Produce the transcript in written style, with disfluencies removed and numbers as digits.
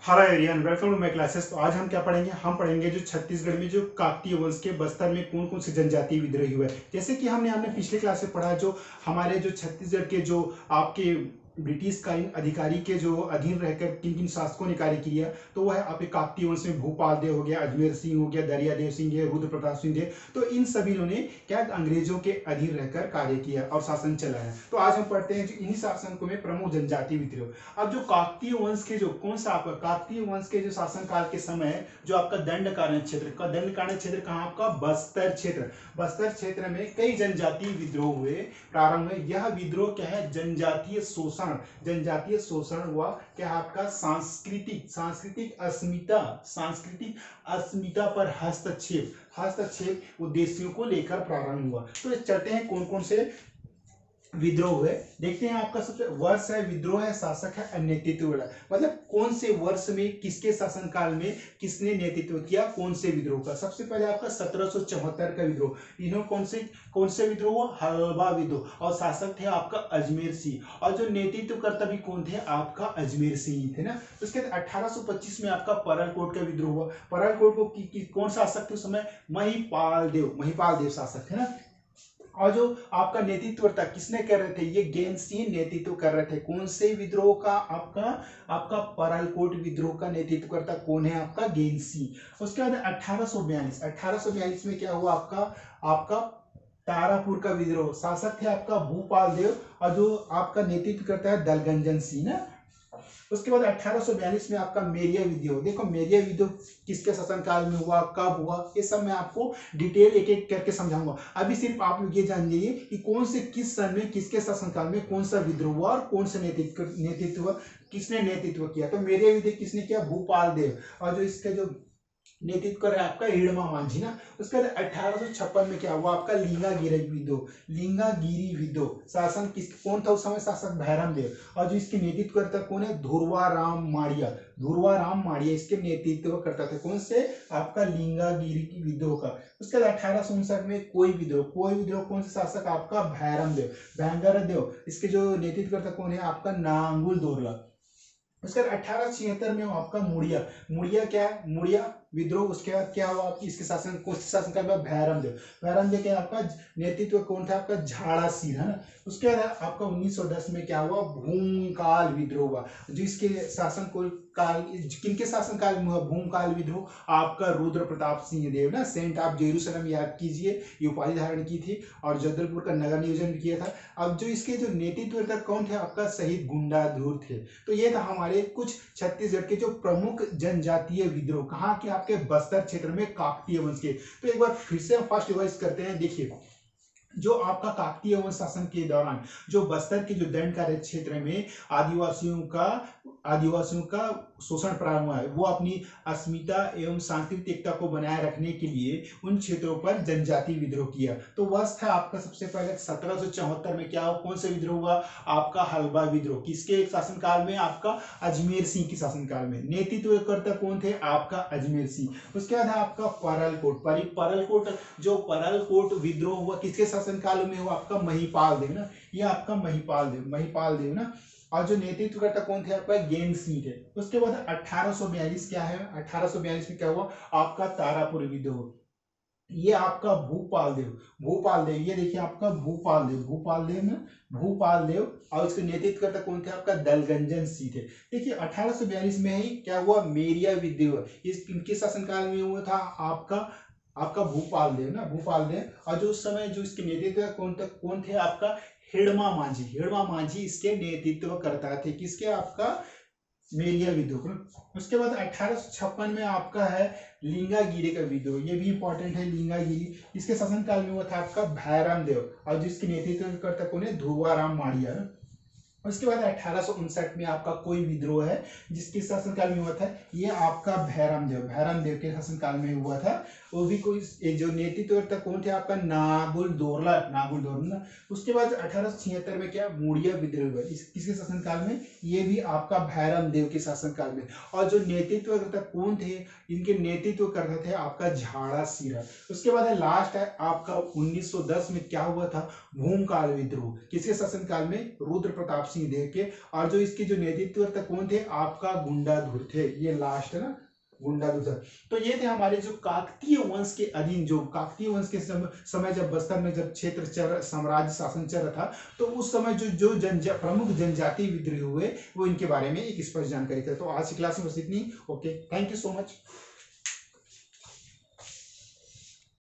Hi everyone, welcome to my classes. तो आज हम क्या पढ़ेंगे? हम पढ़ेंगे जो छत्तीसगढ़ में जो काकतीय वंश के बस्तर में कौन कौन सी जनजातीय विद्रोही हुए। जैसे कि हमने पिछले क्लास में पढ़ा, जो हमारे जो छत्तीसगढ़ के जो आपके ब्रिटिशकालीन अधिकारी के जो अधीन रहकर किन किन शासकों ने कार्य किया, तो वह आपके काकतीय वंश में भूपाल देव हो गया, अजमेर सिंह हो गया, दरियादेव सिंह है, रुद्र प्रताप सिंह है। तो इन सभी ने क्या अंग्रेजों के अधीन रहकर कार्य किया और शासन चलाया। तो आज हम पढ़ते हैं जो इन्हीं शासकों में प्रमुख जनजातीय विद्रोह। अब जो काकतीय वंश के जो कौन सा आपका काकतीय वंश के जो शासनकाल के समय जो आपका दंडकारण्य क्षेत्र का दंडकारण्य क्षेत्र कहाँ आपका बस्तर क्षेत्र, बस्तर क्षेत्र में कई जनजातीय विद्रोह हुए प्रारंभ में। यह विद्रोह क्या है? जनजातीय शोषण, जनजातीय शोषण हुआ क्या आपका सांस्कृतिक अस्मिता पर हस्तक्षेप उद्देश्यों को लेकर प्रारंभ हुआ। तो चलते हैं कौन कौन से विद्रोह हुए, देखते हैं। आपका सबसे वर्ष है, विद्रोह है, शासक है और नेतृत्व है। मतलब कौन से वर्ष में किसके शासनकाल में किसने नेतृत्व किया, कौन से विद्रोह का। सबसे पहले आपका 1774 का विद्रोह। इन्होंने कौन से विद्रोह हुआ? हलबा विद्रोह, और शासक थे आपका अजमेर सिंह, और जो नेतृत्वकर्ता भी कौन थे? आपका अजमेर सिंह थे ना। उसके बाद 1825 में आपका परलकोट का विद्रोह हुआ। परलकोट को कौन शासक थे उस समय? महिपाल देव शासक थे ना। और जो आपका नेतृत्व था किसने कर रहे थे? ये गेन सिंह नेतृत्व कर रहे थे। कौन से विद्रोह का? आपका परलकोट विद्रोह का नेतृत्व करता कौन है? आपका गेन सिंह। उसके बाद 1842 में क्या हुआ? आपका तारापुर का विद्रोह। शासक थे आपका भूपाल देव, और जो आपका नेतृत्व करता है दलगंजन सिंह ना। उसके बाद 1842 में आपका मेरिया विद्रोह। देखो मेरिया विद्रोह किसके शासनकाल में हुआ, कब हुआ, ये सब मैं आपको डिटेल एक एक करके समझाऊंगा। अभी सिर्फ आप लोग ये जान लीजिए कि कौन से किस सन में किसके शासनकाल में कौन सा विद्रोह हुआ और कौन सा नेतृत्व किसने नेतृत्व किया। तो मेरिया विद्रोह किसने किया? भूपाल देव, और जो इसके जो नेतृत्व कर रहा है आपका हिड़मा मांझी ना। उसके बाद 1856 में क्या हुआ? आपका लिंगागिरी विद्रोह। शासन कौन था उस समय? शासक भैरम देव, और जो इसके नेतृत्व करता कौन है? ध्रुवा राम माड़िया इसके नेतृत्व करता था। कौन से? आपका लिंगागिरी की विद्रोह का। उसके बाद 1859 में कोई विद्रोह कौन से शासक? आपका भैरम देव, इसके जो नेतृत्व करता कौन है? आपका नांगुल दोरला। उसके बाद 1876 में आपका मुड़िया क्या है? मुड़िया विद्रोह। उसके बाद क्या हुआ? आपकी इसके शासनकाल में भैरम देव के आपका नेतृत्व कौन था? आपका झाड़ा सिंह है ना। उसके बाद आपका 1910 में क्या हुआ? भूमकाल विद्रोह हुआ। जिसके किनके शासनकाल में हुआ भूमकाल विद्रोह? आपका रुद्र प्रताप सिंह देव ना। सेंट ऑफ जेरूसलम याद कीजिए, ये उपाधि धारण की थी, और जगदलपुर का नगर नियोजन भी किया था। अब जो इसके जो नेतृत्व कौन थे? आपका शहीद गुंडाधुर थे। तो ये था हमारे कुछ छत्तीसगढ़ के जो प्रमुख जनजातीय विद्रोह, कहाँ के? आपके बस्तर क्षेत्र में काकतीय वंश के। तो एक बार फिर से हम फर्स्ट रिवाइज करते हैं। देखिए, जो आपका काकतीय वंश शासन के दौरान जो बस्तर के जो दंडकारण्य क्षेत्र में आदिवासियों का शोषण प्रारंभ हुआ है, वो अपनी अस्मिता एवं सांस्कृतिक एकता को बनाए रखने के लिए उन क्षेत्रों पर जनजातीय विद्रोह किया। तो वर्ष था आपका सबसे पहले 1774 में क्या हुआ? कौन से विद्रोह हुआ? आपका हलबा विद्रोह। किसके शासनकाल में? आपका अजमेर सिंह के शासनकाल में। नेतृत्वकर्ता कौन थे? आपका अजमेर सिंह। उसके बाद आपका परलकोट विद्रोह हुआ किसके शासनकाल में हुआ? आपका महिपाल देव ना। ये आपका महिपाल देव ना। और जो नेतृत्वकर्ता कौन थे? आपका गेन सिंह थे। उसके बाद 1842 क्या है? 1842 में क्या हुआ? आपका तारापुर विद्रोह। ये आपका भूपाल देव, ये देखिए आपका भूपाल देव, और इसके नेतृत्वकर्ता कौन थे? आपका दलगंजन सिंह थे। देखिए 1842 में ही क्या हुआ? मेरिया विद्रोह। इस किनके शासनकाल में हुआ था? आपका भूपाल देव, और जो उस समय जो इसके नेतृत्व कौन थे? आपका हिड़मा मांझी इसके नेतृत्व करता थे। किसके? आपका मेरिया विद्रोह। उसके बाद 1856 में आपका है लिंगागिरी का विद्रोह। ये भी इंपॉर्टेंट है, लिंगागिरी। इसके शासनकाल में हुआ था आपका भैरम देव, और जिसके नेतृत्व करता कौन है? ध्रुवा राम माड़िया। उसके बाद 1859 में आपका कोई विद्रोह है जिसके शासनकाल में हुआ था? ये आपका भैरम देव के शासनकाल में हुआ था। वो भी कोई जो नेतृत्व कौन थे? आपका नागुल दोरला। उसके बाद 1876 में क्या? मुड़िया विद्रोह हुआ। किसके शासनकाल में? ये भी आपका भैरम देव के शासनकाल में। और जो नेतृत्वकर्ता कौन थे? इनके नेतृत्व करते थे आपका झाड़ा सिंह। उसके बाद लास्ट है आपका 1910 में क्या हुआ था? भूमकाल विद्रोह। किसके शासनकाल में? रुद्र प्रताप सिंह देव के, और जो इसके जो नेतृत्व तक कौन थे, आपका गुंडाधुर थे, ये लास्ट है ना, गुंडाधुर। तो ये थे हमारे जो काकतीय वंश के अधीन, जो काकतीय वंश के समय जब बस्तर में जब क्षेत्र साम्राज्य शासन चल रहा था, तो उस समय जो प्रमुख जनजातीय विद्रोह हुए वो इनके बारे में एक स्पष्ट जानकारी थे। तो आज की क्लास में बस इतनी। Okay, thank you so much.